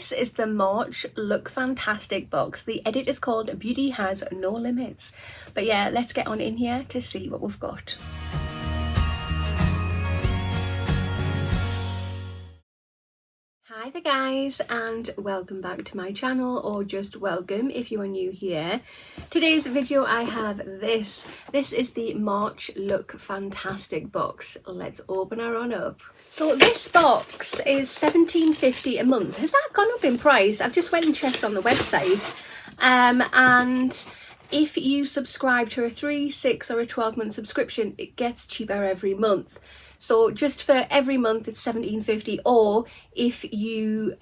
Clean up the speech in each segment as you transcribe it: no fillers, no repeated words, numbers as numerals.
this is the March Look Fantastic box. The edit is called Beauty Has No Limits. But yeah, let's get on in here to see what we've got. Hi there guys, and welcome back to my channel, or just welcome if you are new here. Today's video I have this is the March Look Fantastic box. Let's open her on up. So this box is £17.50 a month. Has that gone up in price? I've just went and checked on the website, and if you subscribe to a 3, 6 or a 12-month subscription, it gets cheaper every month. So just for every month it's £17.50, or if you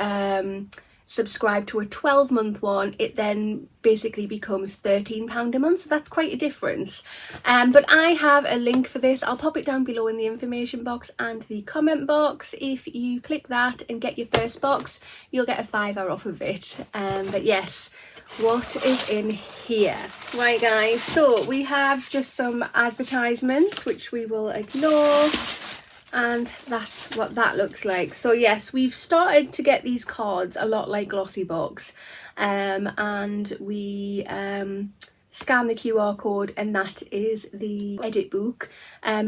subscribe to a 12-month one, it then basically becomes £13 a month. So that's quite a difference. But I have a link for this. I'll pop it down below in the information box and the comment box. If you click that and get your first box, you'll get a £5 off of it. But yes, what is in here? Right guys, so we have just some advertisements which we will ignore, and that's what that looks like. So yes, we've started to get these cards a lot like Glossy Box, and we scan the QR code and that is the edit book.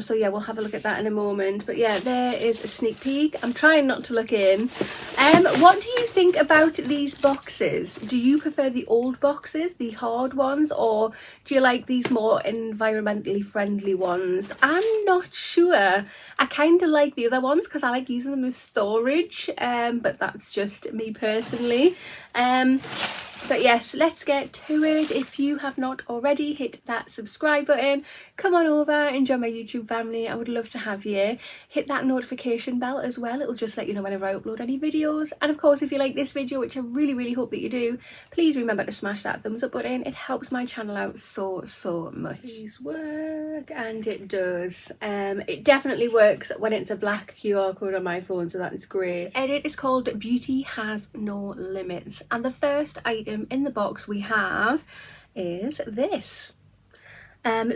So yeah, we'll have a look at that in a moment. But yeah, there is a sneak peek. I'm trying not to look in. What do you think about these boxes? Do you prefer the old boxes, the hard ones, or do you like these more environmentally friendly ones? I'm not sure. I kind of like the other ones because I like using them as storage, but that's just me personally. But yes, let's get to it. If you have not already, hit that subscribe button. Come on over and join my YouTube family. I would love to have you. Hit that notification bell as well. It'll just let you know whenever I upload any videos. And of course, if you like this video, which I really hope that you do, please remember to smash that thumbs up button. It helps my channel out so much. Please work, and it does. It definitely works when it's a black QR code on my phone, so that is great. This edit is called Beauty Has No Limits, and the first item in the box we have is this.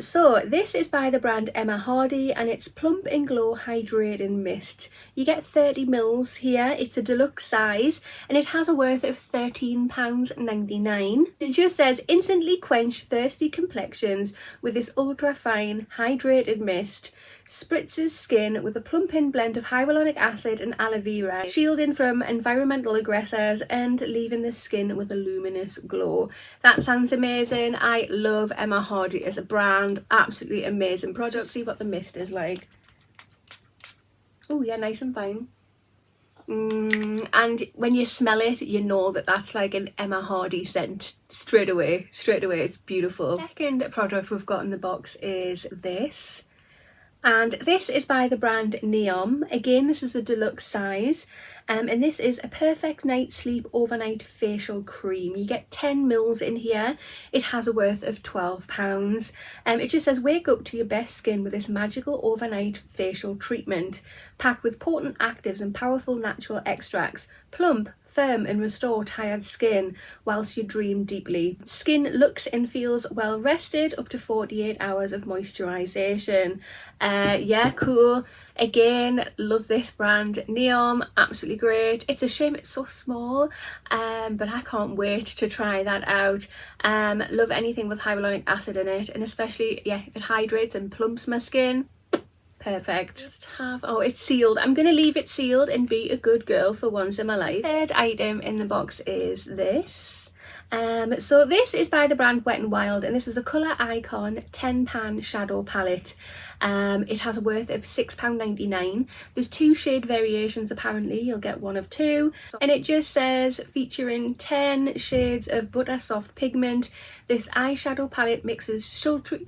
So this is by the brand Emma Hardy, and it's Plump and Glow Hydrating Mist. You get 30 mils here. It's a deluxe size and it has a worth of £13.99. It just says instantly quench thirsty complexions with this ultra fine hydrated mist. Spritzes skin with a plumping blend of hyaluronic acid and aloe vera, shielding from environmental aggressors and leaving the skin with a luminous glow. That sounds amazing. I love Emma Hardy as a brand. Absolutely amazing product. See what the mist is like. Oh yeah, nice and fine. And when you smell it, you know that that's like an Emma Hardy scent straight away. It's beautiful. Second product we've got in the box is this. And this is by the brand Neom. Again, this is a deluxe size, and this is a perfect night sleep overnight facial cream. You get 10 mils in here. It has a worth of £12. It just says wake up to your best skin with this magical overnight facial treatment, packed with potent actives and powerful natural extracts. Plump, firm and restore tired skin whilst you dream deeply. Skin looks and feels well rested, up to 48 hours of moisturization. Yeah, cool. Again, love this brand Neom, absolutely great. It's a shame it's so small, but I can't wait to try that out. Love anything with hyaluronic acid in it, and especially yeah, if it hydrates and plumps my skin. Perfect. Just have, oh, it's sealed. I'm gonna leave it sealed and be a good girl for once in my life. Third item in the box is this. So this is by the brand Wet n Wild, and this is a Colour Icon 10-pan shadow palette. It has a worth of £6.99. There's 2 shade variations apparently. You'll get one of 2, and it just says featuring 10 shades of butter soft pigment. This eyeshadow palette mixes sultry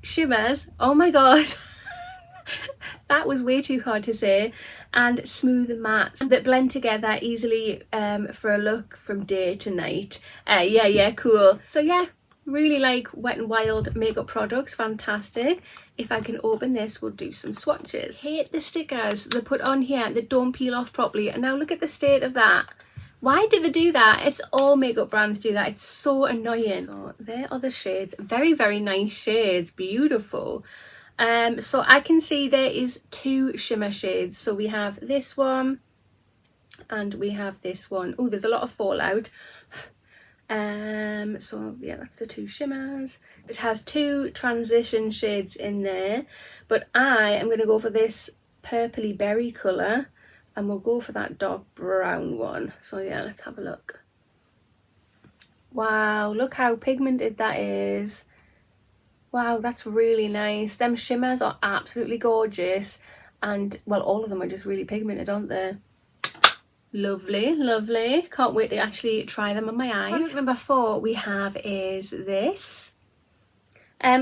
shimmers, oh my god, that was way too hard to say, and smooth mattes that blend together easily for a look from day to night. Yeah, cool. So yeah, really like Wet n Wild makeup products, fantastic. If I can open this, we'll do some swatches. Hate the stickers they put on here that don't peel off properly, and now look at the state of that. Why did they do that? It's all makeup brands do that. It's so annoying. So there are the shades. Very nice shades. Beautiful. So I can see there is 2 shimmer shades. So we have this one And we have this one. Oh, there's a lot of fallout. So yeah, that's the two shimmers. It has two transition shades in there, but I am going to go for this purpley berry colour, and we'll go for that dark brown one. So yeah, let's have a look. Wow, look how pigmented that is. Wow, that's really nice. Them shimmers are absolutely gorgeous, and well, all of them are just really pigmented, aren't they? Lovely, lovely. Can't wait to actually try them on my eye. Product number 4 we have is this.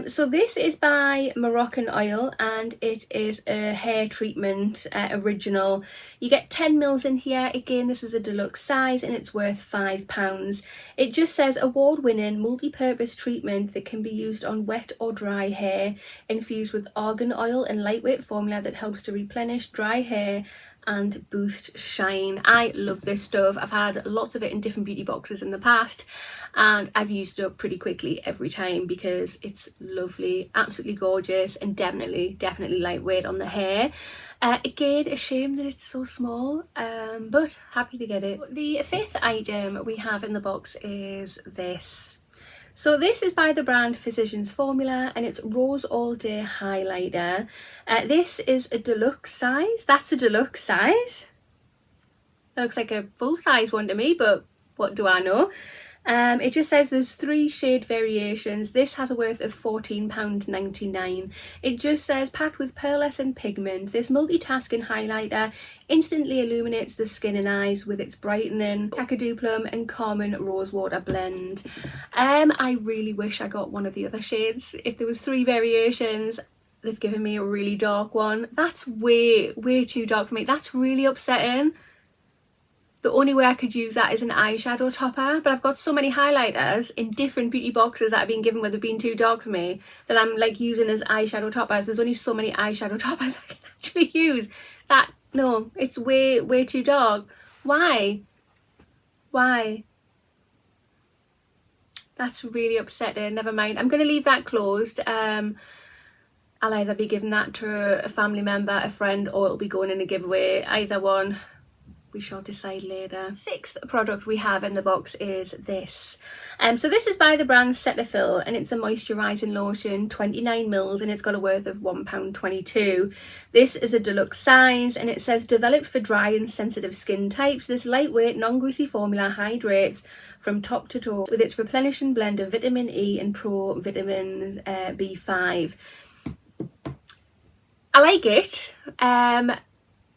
So this is by Moroccan Oil, and it is a hair treatment original. You get 10 mils in here. Again, this is a deluxe size and it's worth £5. It just says award-winning multi-purpose treatment that can be used on wet or dry hair, infused with argan oil and lightweight formula that helps to replenish dry hair and boost shine. I love this stuff. I've had lots of it in different beauty boxes in the past, and I've used it up pretty quickly every time because it's lovely, absolutely gorgeous, and definitely lightweight on the hair. Again, a shame that it's so small, but happy to get it. The 5th item we have in the box is this. So this is by the brand Physicians Formula, and it's Rose All Day Highlighter. This is a deluxe size. That's a deluxe size. That looks like a full size one to me, but what do I know? It just says there's 3 shade variations. This has a worth of £14.99. It just says packed with pearlescent pigment. This multitasking highlighter instantly illuminates the skin and eyes with its brightening Kakadu Plum and Carmine Rosewater blend. I really wish I got one of the other shades. If there was 3 variations, they've given me a really dark one. That's way too dark for me. That's really upsetting. The only way I could use that is an eyeshadow topper, but I've got so many highlighters in different beauty boxes that I've been given where they've been too dark for me that I'm like using as eyeshadow toppers. There's only so many eyeshadow toppers I can actually use. That, no, it's way too dark. Why? That's really upsetting. Never mind. I'm going to leave that closed. I'll either be giving that to a family member, a friend, or it'll be going in a giveaway. Either one. We shall decide later. 6th product we have in the box is this. So this is by the brand Cetaphil, and it's a moisturising lotion, 29 mils, and it's got a worth of £1.22. This is a deluxe size, and it says developed for dry and sensitive skin types. This lightweight, non-greasy formula hydrates from top to toe with its replenishing blend of vitamin E and pro-vitamin B5. I like it.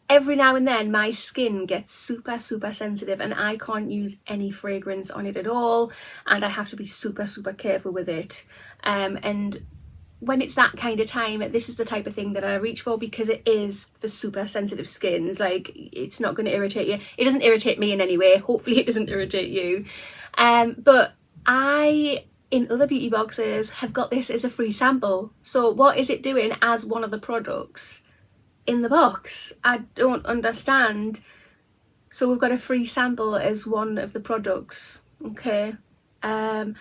Every now and then my skin gets super sensitive and I can't use any fragrance on it at all, and I have to be super careful with it, and when it's that kind of time, this is the type of thing that I reach for because it is for super sensitive skins. Like, it's not going to irritate you. It doesn't irritate me in any way. Hopefully it doesn't irritate you, but I in other beauty boxes have got this as a free sample. So what is it doing as one of the products in the box? I don't understand. So we've got a free sample as one of the products. Okay, I'm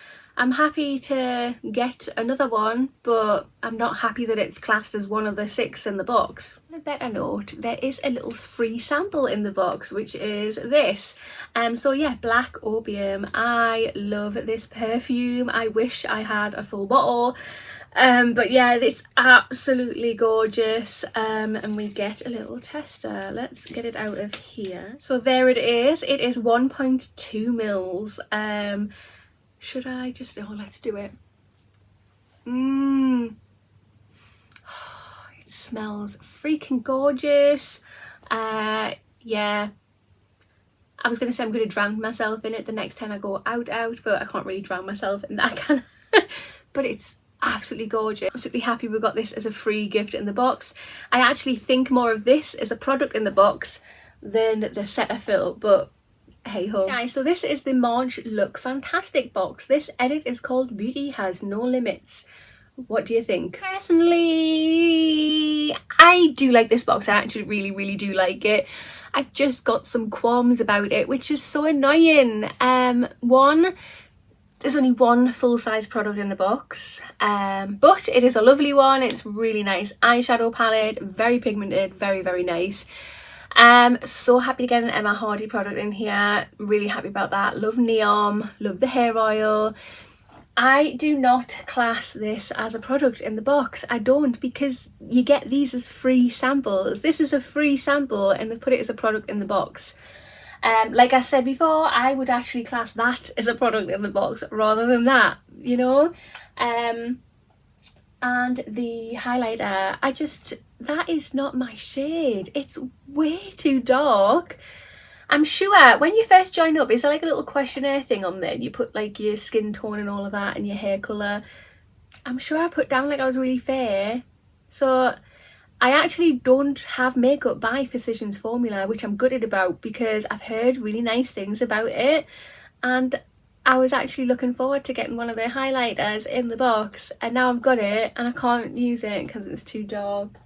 happy to get another one, but I'm not happy that it's classed as one of the 6 in the box. On a better note, there is a little free sample in the box, which is this. So yeah, Black Opium. I love this perfume. I wish I had a full bottle. But yeah, it's absolutely gorgeous, and we get a little tester. Let's get it out of here. So there it is. It is 1.2 mils. Should I just, oh, let's do it. It smells freaking gorgeous. Yeah, I was gonna say I'm gonna drown myself in it the next time I go out, but I can't really drown myself in that kind of but it's absolutely gorgeous. Absolutely happy we got this as a free gift in the box. I actually think more of this as a product in the box than the Cetaphil, but hey ho. Guys, so this is the March Look Fantastic box. This edit is called Beauty Has No Limits. What do you think? Personally, I do like this box. I actually really do like it. I've just got some qualms about it, which is so annoying. One, there's only one full-size product in the box, but it is a lovely one. It's really nice eyeshadow palette, very pigmented, very nice. So happy to get an Emma Hardy product in here, really happy about that. Love Neom, love the hair oil. I do not class this as a product in the box. I don't, because you get these as free samples. This is a free sample and they've put it as a product in the box. Like I said before, I would actually class that as a product in the box rather than that, you know. And the highlighter, that is not my shade. It's way too dark. I'm sure when you first join up, is there like a little questionnaire thing on there? You put like your skin tone and all of that and your hair colour. I'm sure I put down like I was really fair. So I actually don't have makeup by Physicians Formula, which I'm gutted about because I've heard really nice things about it. And I was actually looking forward to getting one of their highlighters in the box. And now I've got it and I can't use it because it's too dark.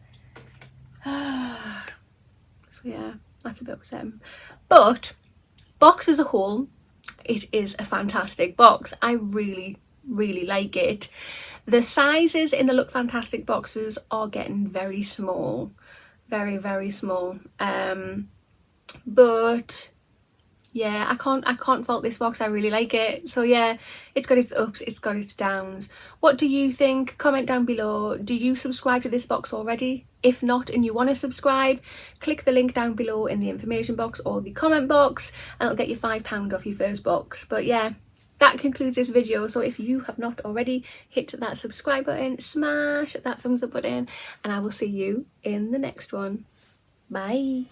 So yeah, that's a bit upsetting. But box as a whole, it is a fantastic box. I really like it. The sizes in the Look Fantastic boxes are getting very small, very small. But yeah, I can't fault this box. I really like it. So yeah, it's got its ups, it's got its downs. What do you think? Comment down below. Do you subscribe to this box already? If not and you want to subscribe, click the link down below in the information box or the comment box and it'll get you £5 off your first box. But yeah, that concludes this video. So if you have not already, hit that subscribe button, smash that thumbs up button, and I will see you in the next one. Bye.